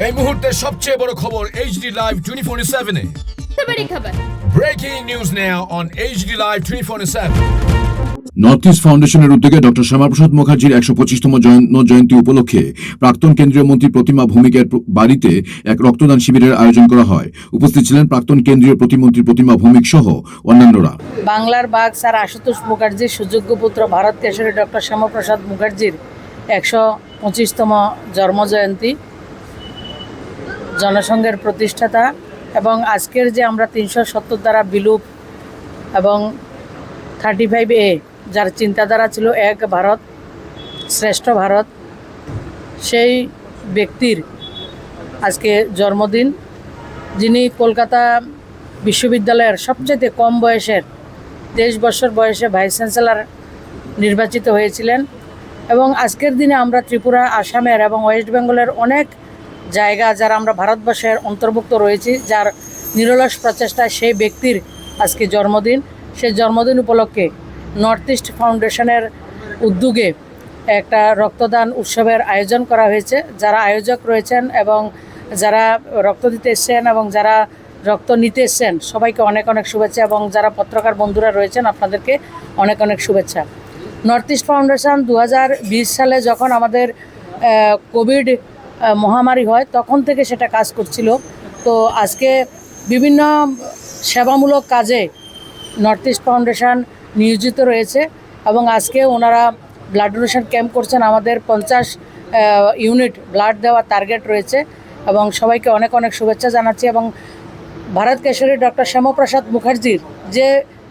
এই মুহূর্তের সবচেয়ে বড় খবর HD Live 24/7 এ। बड़ी खबर। Breaking news now on HD Live 24/7। North east ফাউন্ডেশনের উদ্যোগে ডক্টর শ্যামাপ্রসাদ মুখার্জির 125তম জন্ম জয়ন্তী উপলক্ষে প্রাক্তন কেন্দ্রীয় মন্ত্রী প্রতিমা ভৌমিকের বাড়িতে এক রক্তদান শিবিরের আয়োজন করা হয়। উপস্থিত ছিলেন প্রাক্তন কেন্দ্রীয় প্রতিমন্ত্রী প্রতিমা ভৌমিক সহ অন্যান্যরা। বাংলার বাঘ স্যার আশুতোষ মুখার্জির সুযোগ্য পুত্র ভারত কেশরী ডক্টর শ্যামাপ্রসাদ মুখার্জির 125তম জন্মজয়ন্তী, জনসংঘের প্রতিষ্ঠাতা এবং আজকের যে আমরা 370 দ্বারা বিলুপ এবং 35A যার চিন্তাধারা ছিল এক ভারত শ্রেষ্ঠ ভারত, সেই ব্যক্তির আজকে জন্মদিন, যিনি কলকাতা বিশ্ববিদ্যালয়ের সবচেয়ে কম বয়সের 23 বছর বয়সে ভাইস চ্যান্সেলর নির্বাচিত হয়েছিলেন। এবং আজকের দিনে আমরা ত্রিপুরা, আসামের এবং ওয়েস্ট বেঙ্গলের অনেক জায়গা যারা আমরা ভারতবর্ষের অন্তর্ভুক্ত রয়েছি, যার নিরলস প্রচেষ্টায় সেই ব্যক্তির আজকে জন্মদিন। সেই জন্মদিন উপলক্ষে নর্থ ইস্ট ফাউন্ডেশনের উদ্যোগে একটা রক্তদান উৎসবের আয়োজন করা হয়েছে। যারা আয়োজক রয়েছেন এবং যারা রক্ত দিতে এসছেন এবং যারা রক্ত নিতে এসছেন সবাইকে অনেক অনেক শুভেচ্ছা, এবং যারা পত্রকার বন্ধুরা রয়েছেন আপনাদেরকে অনেক অনেক শুভেচ্ছা। নর্থ ইস্ট ফাউন্ডেশন 2020 সালে যখন আমাদের কোভিড মহামারী হয় তখন থেকে সেটা কাজ করছিল। তো আজকে বিভিন্ন সেবামূলক কাজে নর্থ ইস্ট ফাউন্ডেশন নিয়োজিত রয়েছে এবং আজকে ওনারা ব্লাড ডোনেশন ক্যাম্প করছেন। আমাদের 50 ইউনিট ব্লাড দেওয়ার টার্গেট রয়েছে এবং সবাইকে অনেক অনেক শুভেচ্ছা জানাচ্ছি। এবং ভারত কেশরী ডক্টর শ্যামাপ্রসাদ মুখার্জির যে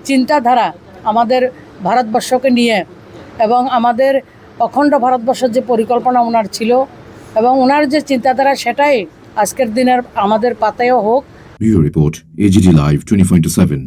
চিন্তাধারা আমাদের ভারতবর্ষকে নিয়ে এবং আমাদের অখণ্ড ভারতবর্ষের যে পরিকল্পনা ওনার ছিল এবং ওনার যে চিন্তাধারা, সেটাই আজকের দিনের আমাদের পাতায়ও হোক। Bureau report, AGD Live 24/7।